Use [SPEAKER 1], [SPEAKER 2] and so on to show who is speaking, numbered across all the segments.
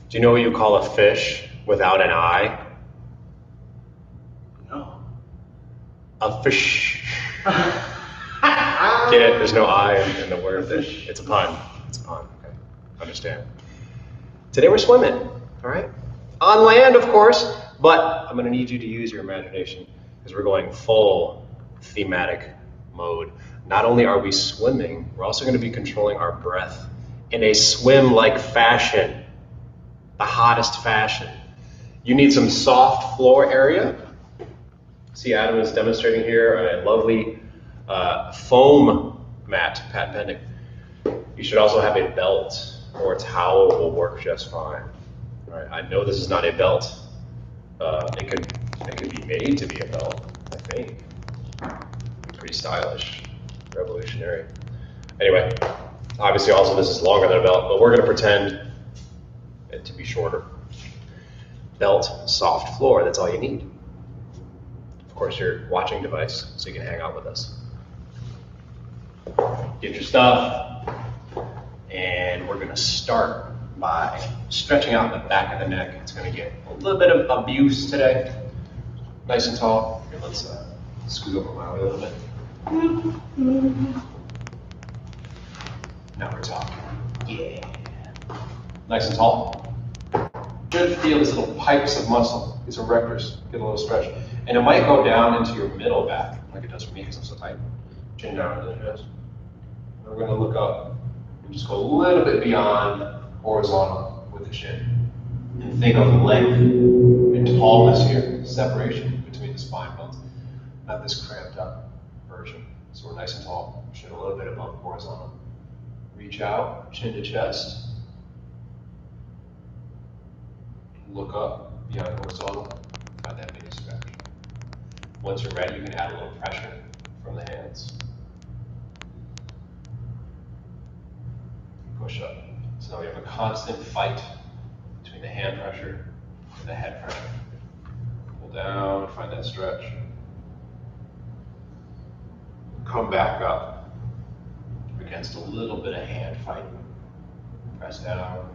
[SPEAKER 1] Do you know what you call a fish without an eye?
[SPEAKER 2] No.
[SPEAKER 1] A fish. Get it? There's no I in the word fish. It's a pun. It's a pun. Okay. Understand. Today we're swimming. All right. On land, of course, but I'm going to need you to use your imagination because we're going full thematic mode. Not only are we swimming, we're also going to be controlling our breath in a swim-like fashion, the hottest fashion. You need some soft floor area. See, Adam is demonstrating here a lovely foam mat, patent pending. You should also have a belt or a towel will work just fine. All right, I know this is not a belt. It could be made to be a belt, I think. Pretty stylish, revolutionary. Anyway, obviously also this is longer than a belt, but we're gonna pretend it to be shorter. Belt, soft floor, that's all you need. Of course, your watching device, so you can hang out with us. Get your stuff, and we're gonna start by stretching out the back of the neck. It's gonna get a little bit of abuse today. Nice and tall. Here, let's scoot over my way a little bit. Now we're talking. Yeah. Nice and tall. Should feel these little pipes of muscle, these erectors, get a little stretch. And it might go down into your middle back, like it does for me because I'm so tight. Chin down into the chest. And we're gonna look up and just go a little bit beyond horizontal with the chin. And think of length and tallness here, separation between the spine bones. Not this cramped up version. So we're nice and tall, chin a little bit above horizontal. Reach out, chin to chest. Look up beyond horizontal, find that mini stretch. Once you're ready, you can add a little pressure from the hands. Push up. So now we have a constant fight between the hand pressure and the head pressure. Pull down, find that stretch. Come back up against a little bit of hand fight. Press down.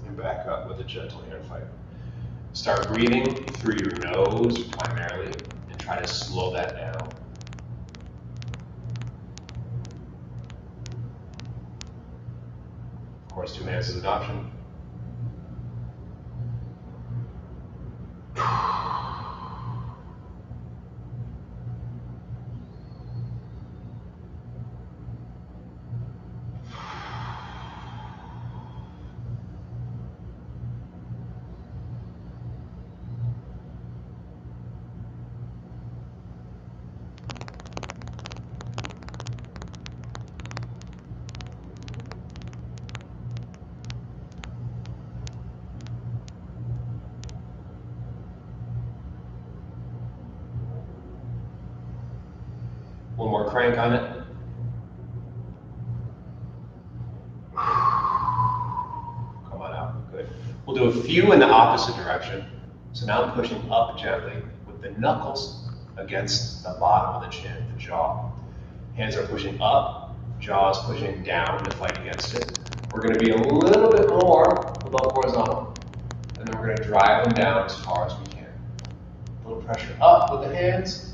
[SPEAKER 1] And back up with a gentle hand fight. Start breathing through your nose primarily and try to slow that down. Of course, two hands is an option. One more crank on it. Come on out, good. We'll do a few in the opposite direction. So now I'm pushing up gently with the knuckles against the bottom of the chin, the jaw. Hands are pushing up, jaw is pushing down to fight against it. We're gonna be a little bit more above horizontal, and then we're gonna drive them down as far as we can. A little pressure up with the hands,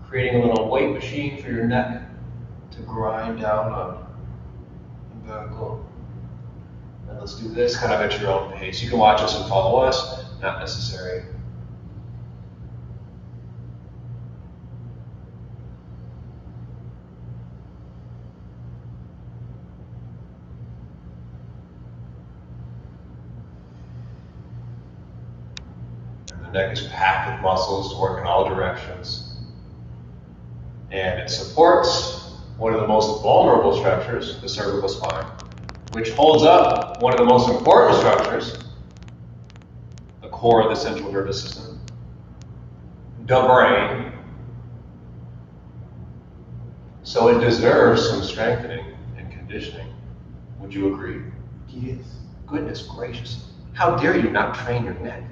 [SPEAKER 1] creating a little weight machine for your neck to grind down on. Umbilical. And let's do this kind of at your own pace. You can watch us and follow us, not necessary. And the neck is packed with muscles to work in all directions. And it supports one of the most vulnerable structures, the cervical spine, which holds up one of the most important structures, the core of the central nervous system, the brain. So it deserves some strengthening and conditioning. Would you agree? Yes. Goodness gracious. How dare you not train your neck?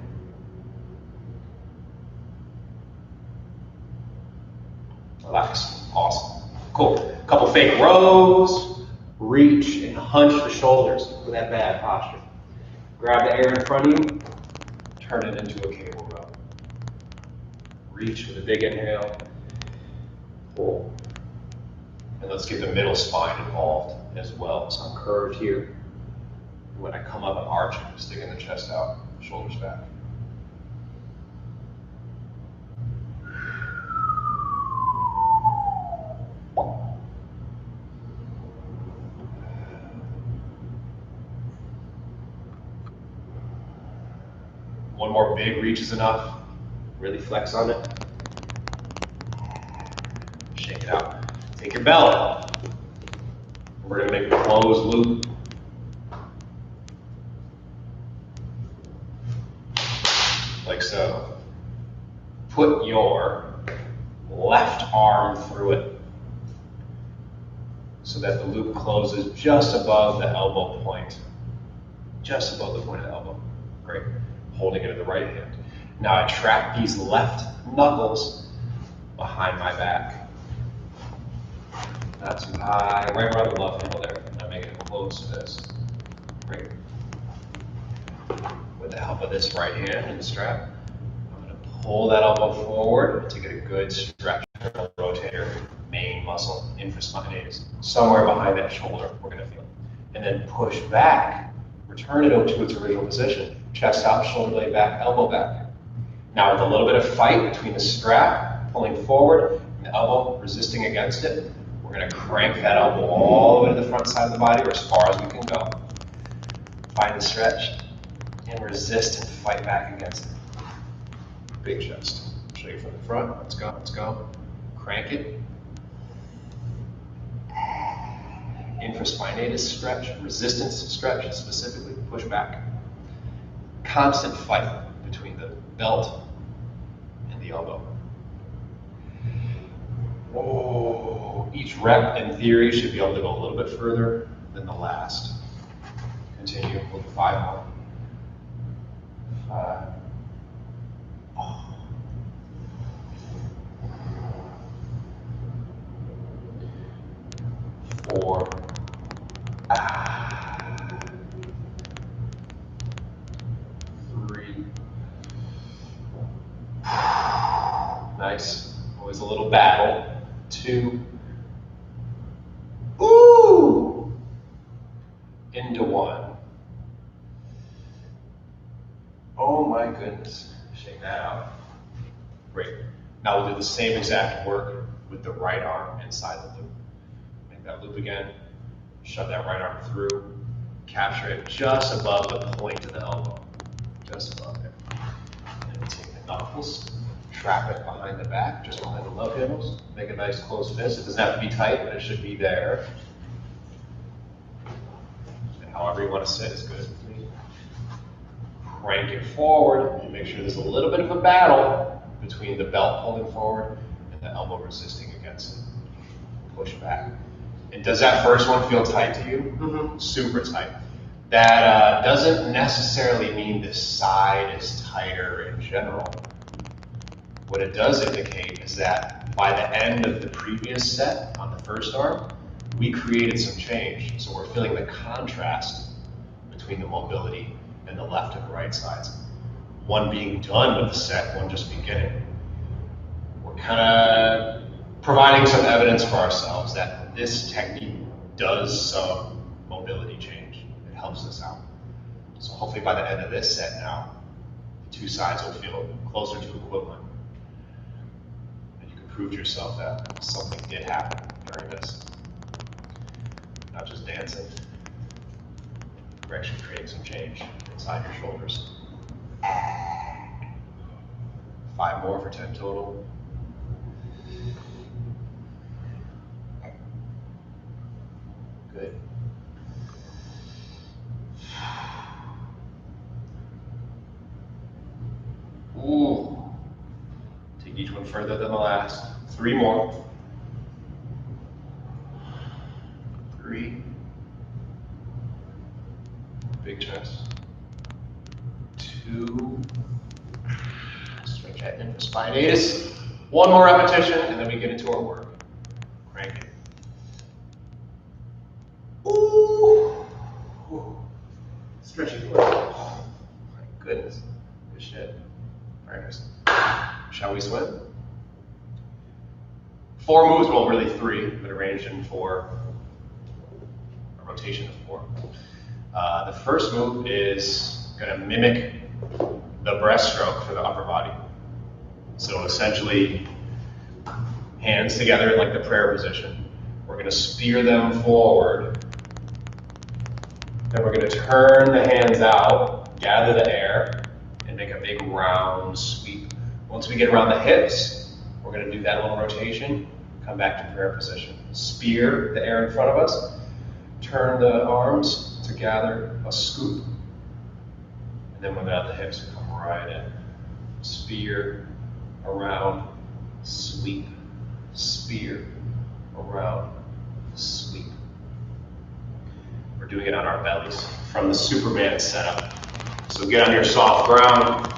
[SPEAKER 1] Relax. Awesome. Cool. Couple fake rows. Reach and hunch the shoulders with that bad posture. Grab the air in front of you, turn it into a cable row. Reach with a big inhale, pull. And let's get the middle spine involved as well. So I'm curved here. When I come up, I'm arching, sticking the chest out, shoulders back. One more big reach is enough. Really flex on it. Shake it out. Take your belt. We're going to make a closed loop. Like so. Put your left arm through it so that the loop closes just above the elbow point. Just above the point of the elbow. Great. Holding it in the right hand. Now I trap these left knuckles behind my back. Not too high, right around the love handle there. I'm making it close to this. Great. With the help of this right hand and the strap, I'm going to pull that elbow forward to get a good stretch. Rotator, main muscle, infraspinatus, somewhere behind that shoulder, we're going to feel. And then push back. Return it to its original position. Chest out, shoulder blade back, elbow back. Now with a little bit of fight between the strap, pulling forward, and the elbow resisting against it, we're going to crank that elbow all the way to the front side of the body or as far as we can go. Find the stretch and resist and fight back against it. Big chest. Show you from the front. Let's go, let's go. Crank it. Infraspinatus stretch, resistance stretch specifically, push back. Constant fight between the belt and the elbow. Oh, each rep in theory should be able to go a little bit further than the last. Continue with 5 more. 5. Oh. 4. 3. Nice. Always a little battle. 2. Ooh! Into 1. Oh my goodness. Shake that out. Great. Now we'll do the same exact work with the right arm inside the loop. Make that loop again. Shove that right arm through. Capture it just above the point of the elbow. Just above there. And then take the knuckles, trap it behind the back, just behind the love handles. Make a nice close fist. It doesn't have to be tight, but it should be there. And however you want to sit is good with me. Crank it forward and make sure there's a little bit of a battle between the belt pulling forward and the elbow resisting against it. Push back. And does that first one feel tight to you? Mm-hmm. Super tight. That doesn't necessarily mean the side is tighter in general. What it does indicate is that by the end of the previous set on the first arm, we created some change. So we're feeling the contrast between the mobility and the left and the right sides. One being done with the set, one just beginning. We're kind of providing some evidence for ourselves that this technique does some mobility change. It helps us out. So hopefully by the end of this set now, the two sides will feel closer to equivalent. And you can prove to yourself that something did happen during this. Not just dancing. We're actually creating some change inside your shoulders. 5 more for 10 total. Good. Ooh. Take each one further than the last. 3 more. 3. Big chest. 2. Stretch that infraspinatus. 1 more repetition, and then we get into our work. Crank it. Ooh. All right, guys. Shall we swim? 4 moves, well, really 3, but arranged in 4, a rotation of 4. The first move is going to mimic the breaststroke for the upper body. So essentially, hands together in like the prayer position. We're going to spear them forward. Then we're going to turn the hands out, gather the air, and make a big round sweep. Once we get around the hips, we're going to do that little rotation, come back to prayer position. Spear the air in front of us, turn the arms to gather a scoop. And then without the hips, come right in. Spear, around, sweep. Spear, around, sweep. We're doing it on our bellies from the Superman setup. So get on your soft ground.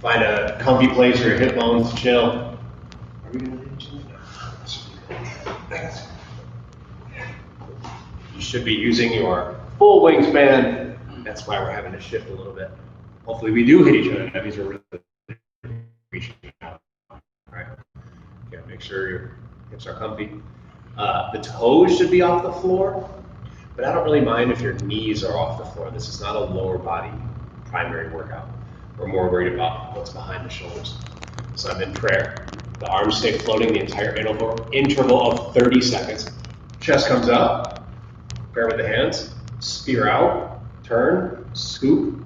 [SPEAKER 1] Find a comfy place for your hip bones to chill. Are we going to do it? You should be using your full wingspan. That's why we're having to shift a little bit. Hopefully we do hit each other. That means we're really reaching out. All right. Okay, make sure your hips are comfy. The toes should be off the floor, but I don't really mind if your knees are off the floor. This is not a lower body primary workout. We're more worried about what's behind the shoulders. So I'm in prayer. The arms stay floating the entire interval of 30 seconds. Chest comes up, prayer with the hands, spear out, turn, scoop,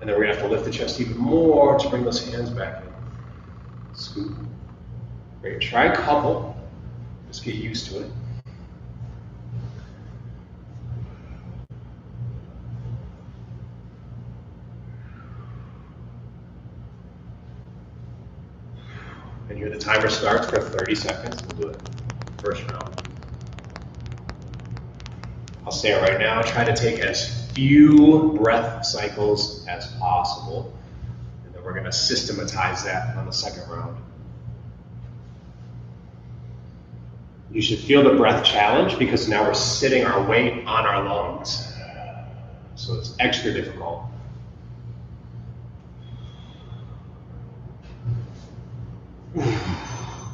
[SPEAKER 1] and then we're gonna have to lift the chest even more to bring those hands back in. Scoop. We're gonna try a couple. Just get used to it. And here the timer starts for 30 seconds. We'll do it first round. I'll say it right now, try to take as few breath cycles as possible. And then we're going to systematize that on the second round. You should feel the breath challenge because now we're sitting our weight on our lungs. So it's extra difficult.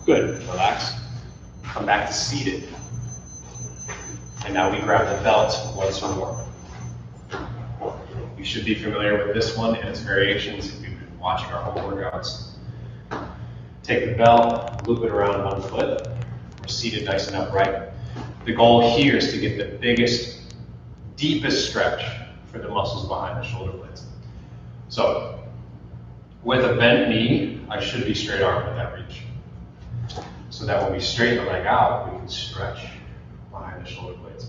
[SPEAKER 1] Good, relax. Come back to seated. And now we grab the belt once more. You should be familiar with this one and its variations if you've been watching our home workouts. Take the belt, loop it around one foot. We're seated nice and upright. The goal here is to get the biggest, deepest stretch for the muscles behind the shoulder blades. So, with a bent knee, I should be straight armed at that reach. So that when we straighten the leg out, we can stretch behind the shoulder blades.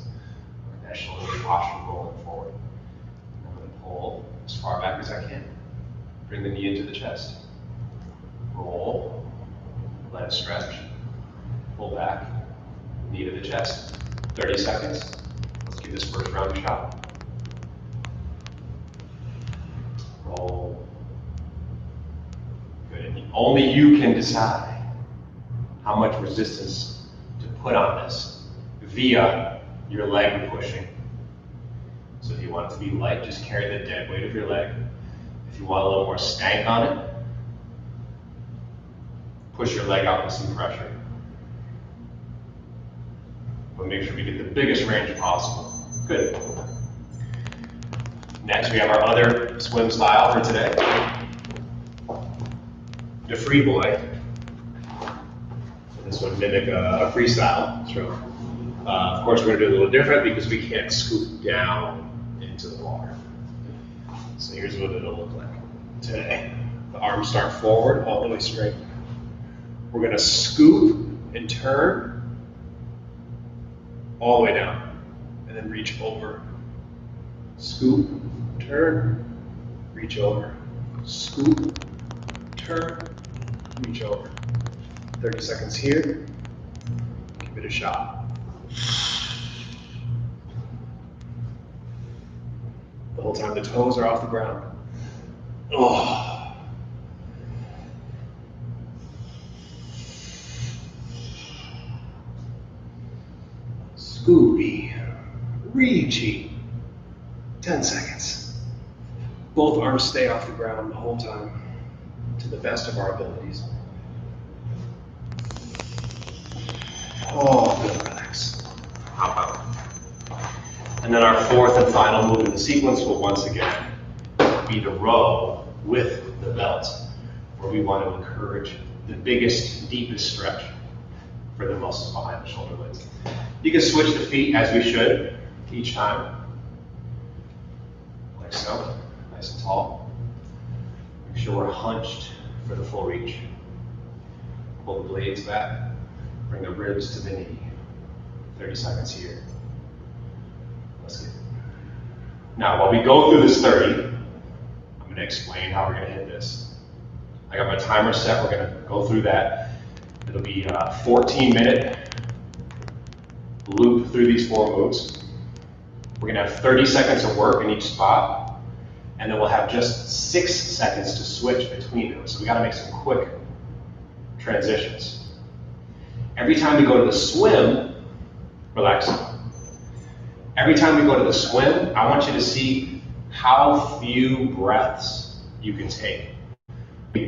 [SPEAKER 1] That shoulder posture rolling forward. And I'm going to pull as far back as I can. Bring the knee into the chest. Roll, let it stretch. Pull back, knee to the chest. 30 seconds. Let's give this first round a shot. Roll. Good. And only you can decide how much resistance to put on this via your leg pushing. So if you want it to be light, just carry the dead weight of your leg. If you want a little more stank on it, push your leg out with some pressure. But make sure we get the biggest range possible. Good. Next, we have our other swim style for today. The free boy. This would mimic a freestyle stroke. Of course, we're going to do it a little different because we can't scoop down into the water. So here's what it'll look like today. The arms start forward, all the way straight. We're going to scoop and turn all the way down, and then reach over. Scoop, turn, reach over. Scoop, turn, reach over. 30 seconds here. Give it a shot. The whole time the toes are off the ground. Oh. Scoopy, reaching. 10 seconds. Both arms stay off the ground the whole time to the best of our abilities. Oh, good, relax. Hop out. And then our fourth and final move in the sequence will once again be the row with the belt, where we want to encourage the biggest, deepest stretch for the muscles behind the shoulder blades. You can switch the feet as we should each time, like so, nice and tall. Make sure we're hunched for the full reach. Pull the blades back, bring the ribs to the knee. 30 seconds here. Let's get it. Now, while we go through this 30, I'm going to explain how we're going to hit this. I got my timer set. We're going to go through that. It'll be a 14-minute loop through these 4 moves. We're going to have 30 seconds of work in each spot, and then we'll have just 6 seconds to switch between them. So we got to make some quick transitions. Every time we go to the swim, relax. Every time we go to the swim, I want you to see how few breaths you can take.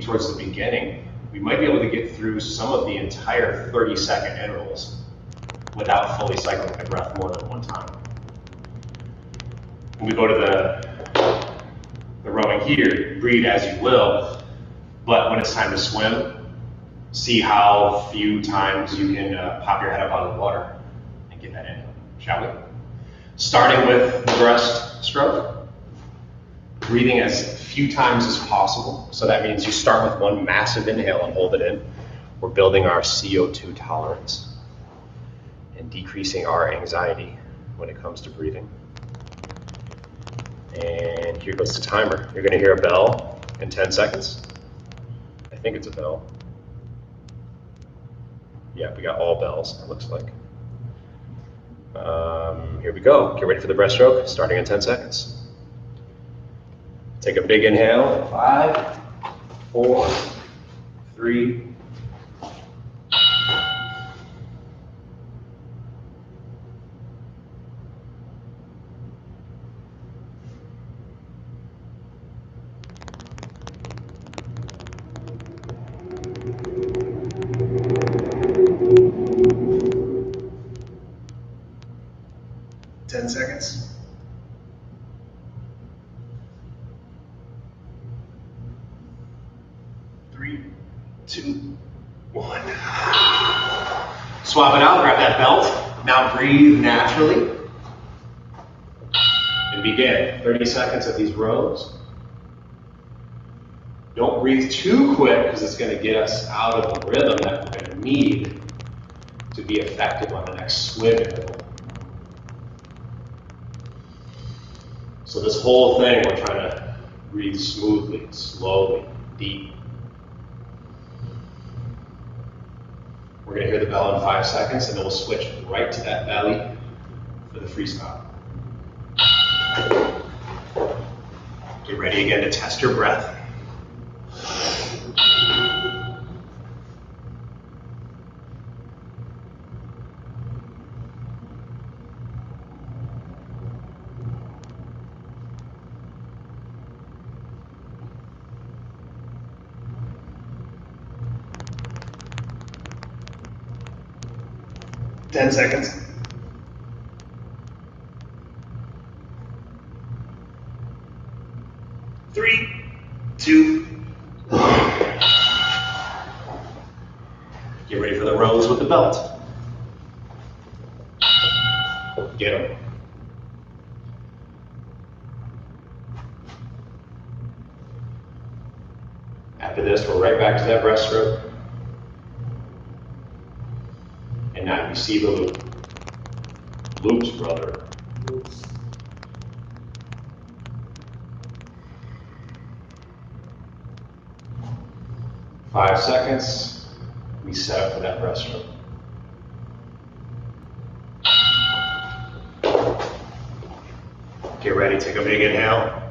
[SPEAKER 1] Towards the beginning, we might be able to get through some of the entire 30-second intervals without fully cycling the breath more than one time. When we go to the rowing here, breathe as you will, but when it's time to swim, see how few times you can pop your head up out of the water and get that in, shall we? Starting with the breaststroke, breathing as few times as possible. So that means you start with one massive inhale and hold it in. We're building our CO2 tolerance and decreasing our anxiety when it comes to breathing. And here goes the timer. You're going to hear a bell in 10 seconds. I think it's a bell. Yeah, we got all bells, it looks like. Here we go. Get ready for the breaststroke, starting in 10 seconds. Take a big inhale. 5, 4, 3. Seconds. 3, 2, 1. Swap it out, grab that belt. Now breathe naturally. And begin. 30 seconds of these rows. Don't breathe too quick because it's going to get us out of the rhythm that we're going to need to be effective on the next swim interval. So this whole thing, we're trying to breathe smoothly, slowly, deep. We're going to hear the bell in 5 seconds, and then we'll switch right to that belly for the freestyle. Get ready again to test your breath. Ten seconds. 3, 2, 1. Get ready for the rows with the belt. Get them. After this, we're right back to that breaststroke. And now you see the loop. Loops, brother. Loops. Five seconds. We set up for that breaststroke. Get ready, take a big inhale.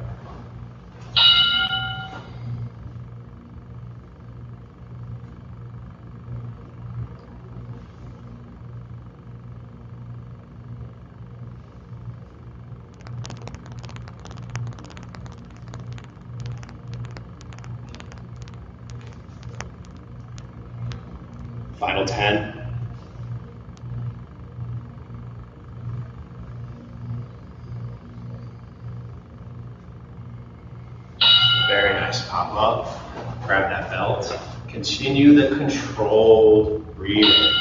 [SPEAKER 1] Final 10. Very nice. Pop up, grab that belt. Continue the controlled breathing.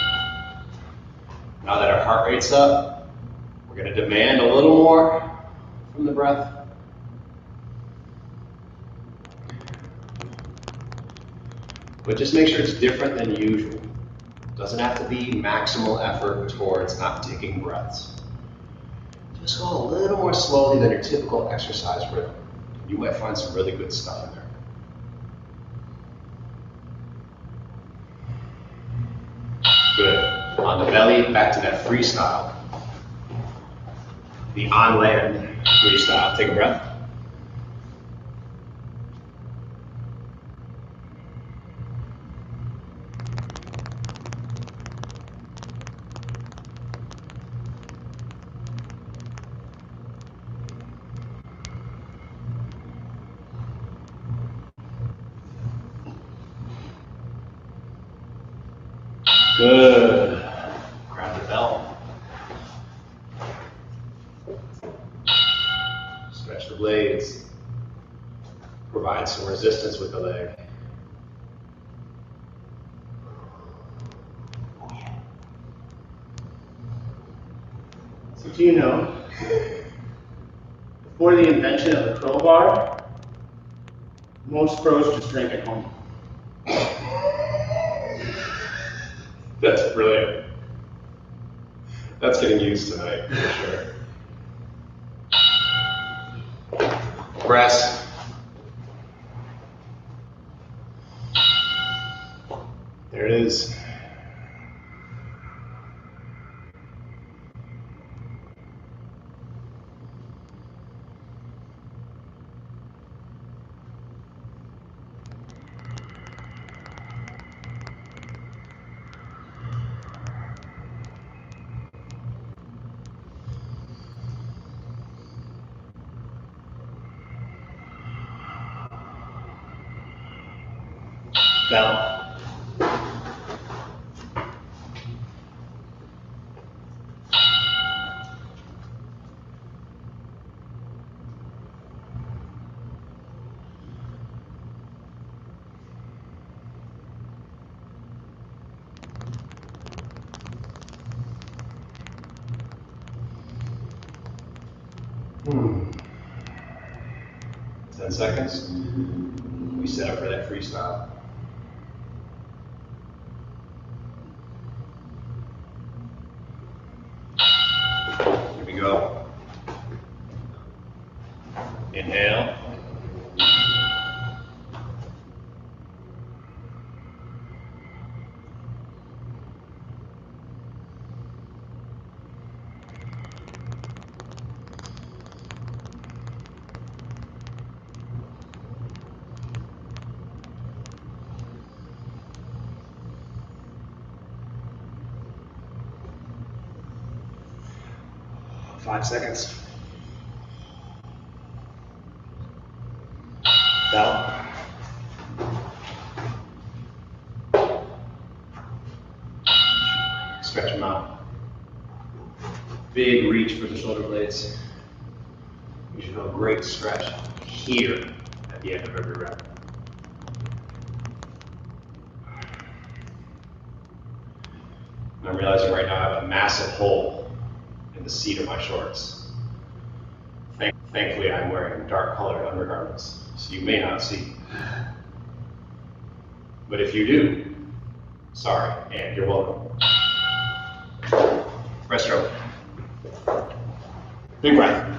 [SPEAKER 1] Now that our heart rate's up, we're going to demand a little more from the breath. But just make sure it's different than usual. It doesn't have to be maximal effort towards not taking breaths. Just go a little more slowly than your typical exercise rhythm. You might find some really good stuff in there. Good. On the belly, back to that freestyle. The on land freestyle. Take a breath. Good. Grab the belt. Stretch the blades. Provide some resistance with the leg.
[SPEAKER 2] So do you know, before the invention of the crowbar, most pros just drank at home.
[SPEAKER 1] That's brilliant. That's getting used tonight, for sure. Press. There it is. Bell. Hmm. 10 seconds. We set up for that freestyle. Here we go. Inhale. Five seconds. Bell. Stretch them out. Big reach for the shoulder blades. You should feel a great stretch here at the end of every rep. And I'm realizing right now I have a massive hole in the seat of my shorts. Thankfully, I'm wearing dark colored undergarments, so you may not see. But if you do, sorry, and you're welcome. Breaststroke. Big breath.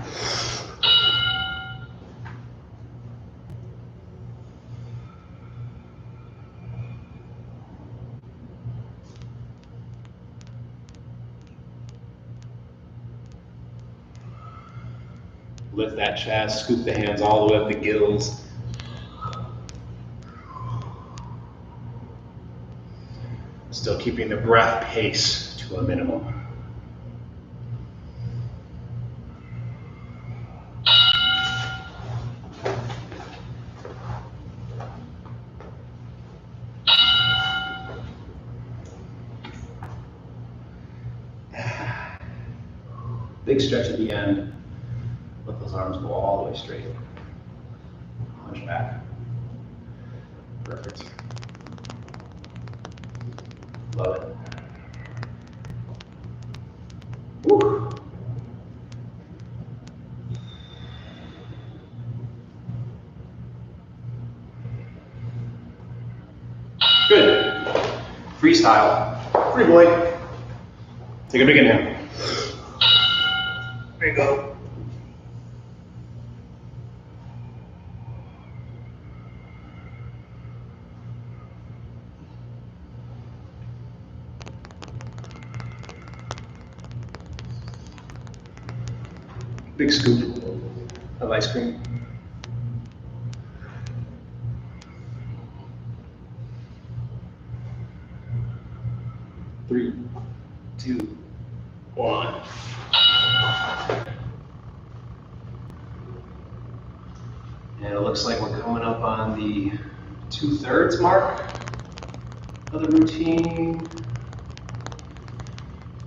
[SPEAKER 1] Lift that chest, scoop the hands all the way up the gills. Still keeping the breath pace to a minimum. Big stretch at the end. Let those arms go all the way straight. Hunch back. Perfect. Love it. Woo. Good. Freestyle. Free boy. Take a big inhale. There you go. Big scoop of ice cream. Three, two, one. And it looks like we're coming up on the 2/3 mark of the routine.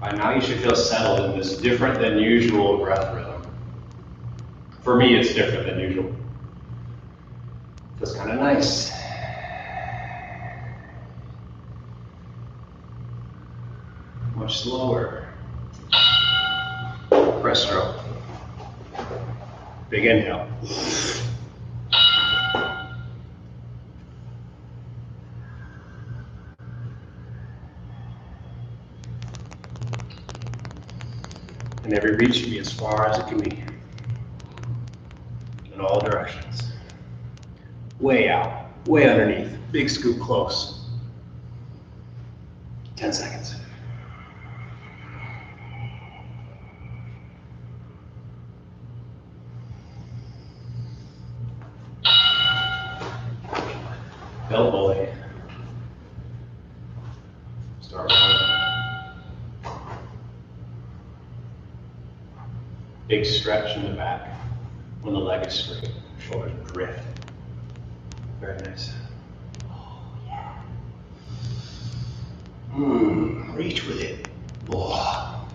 [SPEAKER 1] By now you should feel settled in this different than usual breath rhythm. For me, it's different than usual. Feels kind of nice. Much slower. Breaststroke. Big inhale. And every reach should be as far as it can be. In all directions. Way out, way underneath. Big scoop close. 10 seconds. Bell boy. Start rolling. Big stretch in the back when the leg is straight. Shoulders drift. Very nice. Oh, yeah. Reach with it. Oh.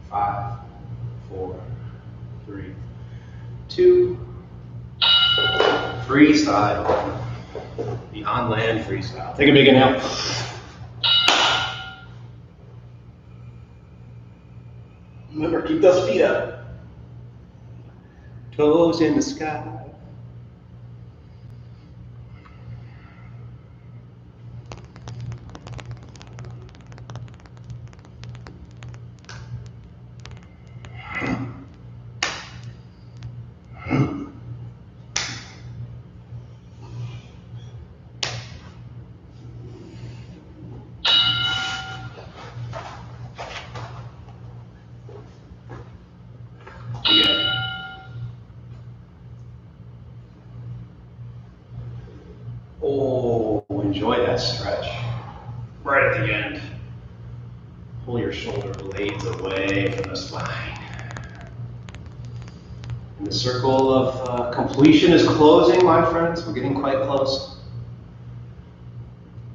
[SPEAKER 1] 5, 4, 3, 2. Freestyle. The on land freestyle. Take a big inhale. Remember, keep those feet up. Toes in the sky. Oh, enjoy that stretch. Right at the end. Pull your shoulder blades away from the spine. And the circle of completion is closing, my friends. We're getting quite close.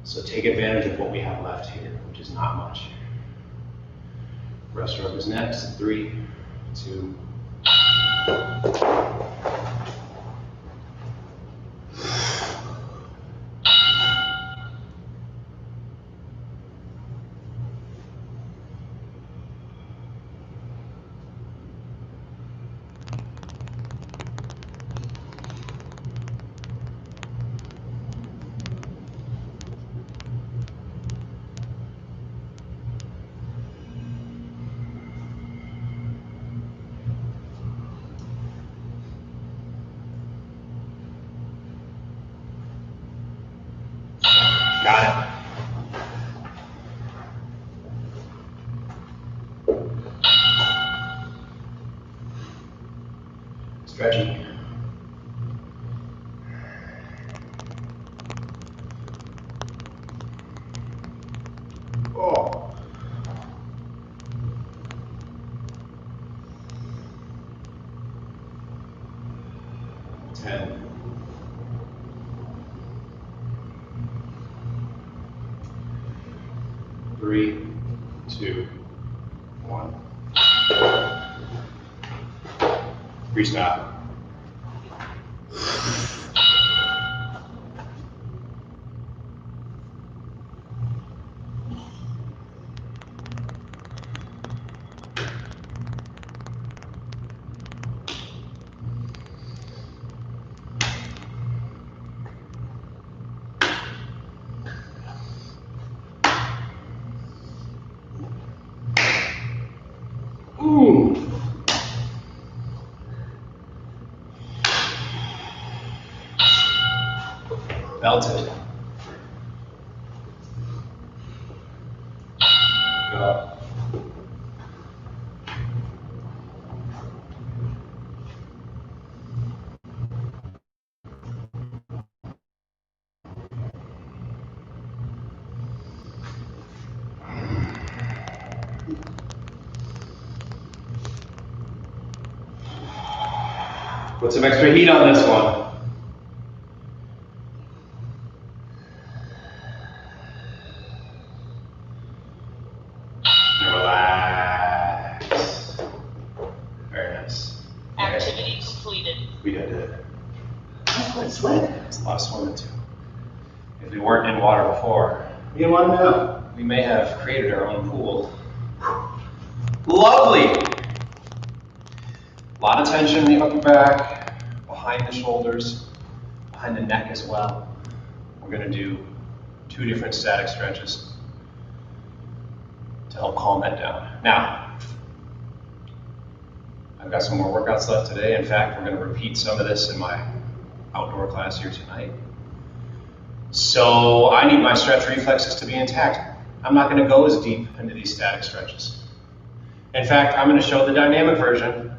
[SPEAKER 1] So take advantage of what we have left here, which is not much. Breaststroke is next. 3, 2. Got it. Stretching. Oh. 10. 3, 2, 1. Restart. Belted. Go. Put some extra heat on this one. Relax. Very nice.
[SPEAKER 3] Activity completed.
[SPEAKER 1] We did it. That's quite sweat. It's a lot of swimming too. If we weren't in water before,
[SPEAKER 2] You didn't want to know.
[SPEAKER 1] we may have created our own pool. Lovely. A lot of tension in the upper back, behind the shoulders, behind the neck as well. We're going to do 2 different static stretches to help calm that down. Now, I've got some more workouts left today. In fact, we're going to repeat some of this in my outdoor class here tonight. So I need my stretch reflexes to be intact. I'm not going to go as deep into these static stretches. In fact, I'm going to show the dynamic version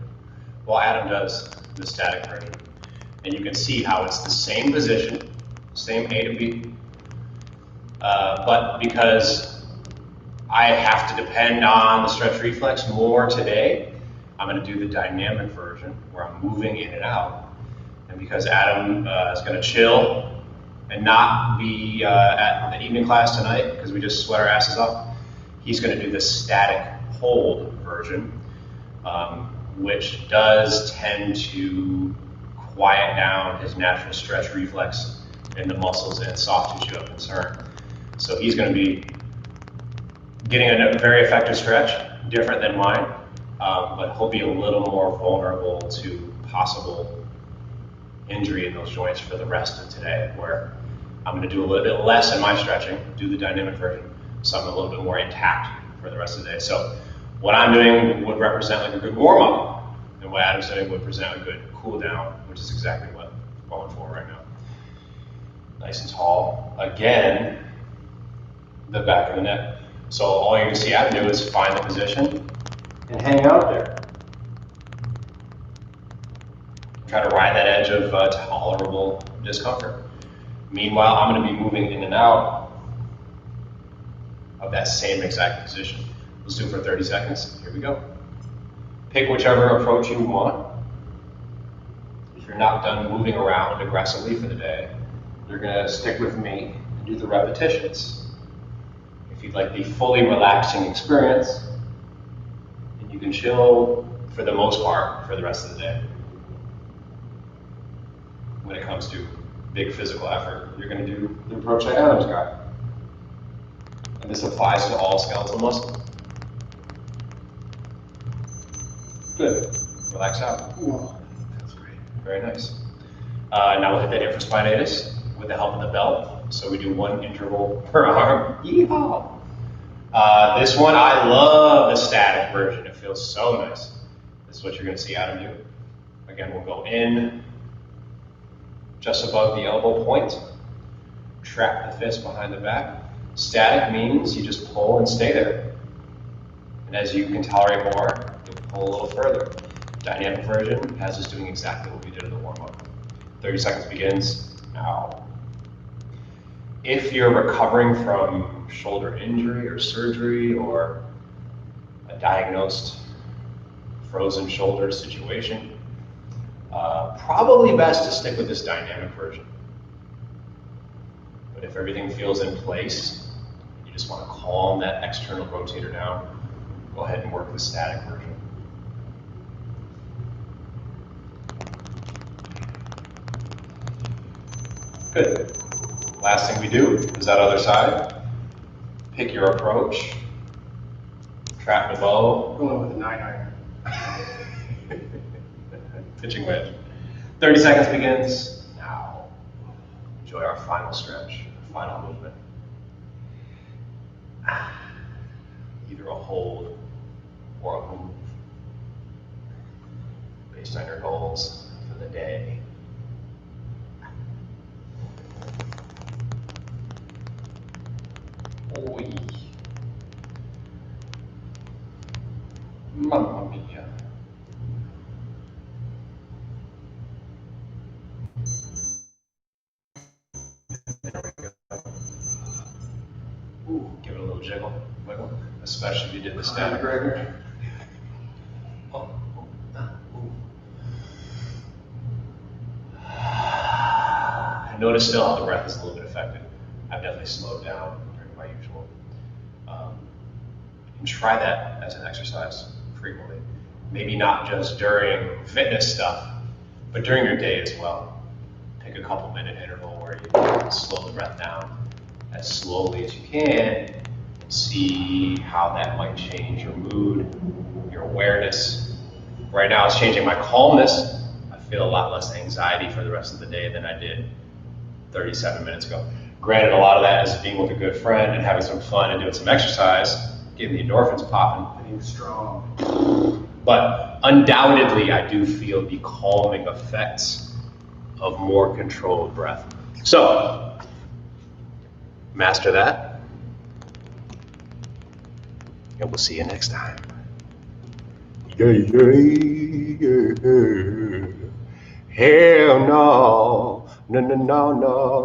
[SPEAKER 1] while Adam does the static version. And you can see how it's the same position, same A to B, but because I have to depend on the stretch reflex more today, I'm going to do the dynamic version where I'm moving in and out. And because Adam is going to chill and not be at the evening class tonight because we just sweat our asses off, he's going to do the static hold version, which does tend to quiet down his natural stretch reflex in the muscles and soft tissue of concern. So he's going to be getting a very effective stretch, different than mine, but he'll be a little more vulnerable to possible injury in those joints for the rest of today, where I'm going to do a little bit less in my stretching, do the dynamic version, so I'm a little bit more intact for the rest of the day. So what I'm doing would represent like a good warm-up, and what Adam's doing would present a good cool-down, which is exactly what I'm going for right now. Nice and tall. Again, the back of the neck. So all you're going to see Adam do is find the position and hang out there. Try to ride that edge of tolerable discomfort. Meanwhile, I'm going to be moving in and out of that same exact position. Let's do it for 30 seconds. Here we go. Pick whichever approach you want. If you're not done moving around aggressively for the day, you're going to stick with me and do the repetitions. If you'd like the fully relaxing experience, then you can chill for the most part for the rest of the day. When it comes to big physical effort, you're going to do the approach that Adam's got. And this applies to all skeletal muscle. Good. Relax out. That's great. Very nice. Now we'll hit that infraspinatus with the help of the belt. So we do 1 interval per arm. Yeehaw! This one, I love the static version. It feels so nice. This is what you're going to see Adam do. Again, we'll go in just above the elbow point. Trap the fist behind the back. Static means you just pull and stay there. And as you can tolerate more, you'll pull a little further. Dynamic version has us doing exactly what we did in the warm-up. 30 seconds begins now. If you're recovering from shoulder injury or surgery or a diagnosed frozen shoulder situation, probably best to stick with this dynamic version. But if everything feels in place, you just want to calm that external rotator down, go ahead and work the static version. Good. Last thing we do is that other side. Pick your approach. Trap the bow.
[SPEAKER 2] Going with a 9-iron.
[SPEAKER 1] Pitching wedge. 30 seconds begins now. Enjoy our final stretch, final movement. Either a hold or a move based on your goals for the day. Oi. Mamma mia. There we go. Ooh, give it a little jiggle, wiggle, especially if you did the static.
[SPEAKER 2] McGregor.
[SPEAKER 1] Oh, Notice still how the breath is a little bit affected. I've definitely slowed down compared to my usual. And try that as an exercise frequently. Maybe not just during fitness stuff, but during your day as well. Take a couple minute interval where you slow the breath down as slowly as you can and see how that might change your mood, your awareness. Right now it's changing my calmness. I feel a lot less anxiety for the rest of the day than I did 37 minutes ago. Granted, a lot of that is being with a good friend and having some fun and doing some exercise, getting the endorphins popping.
[SPEAKER 2] Being strong.
[SPEAKER 1] But undoubtedly, I do feel the calming effects of more controlled breath. So, master that, and we'll see you next time. Yeah, yeah, yeah. Hell no, no, no, no, no.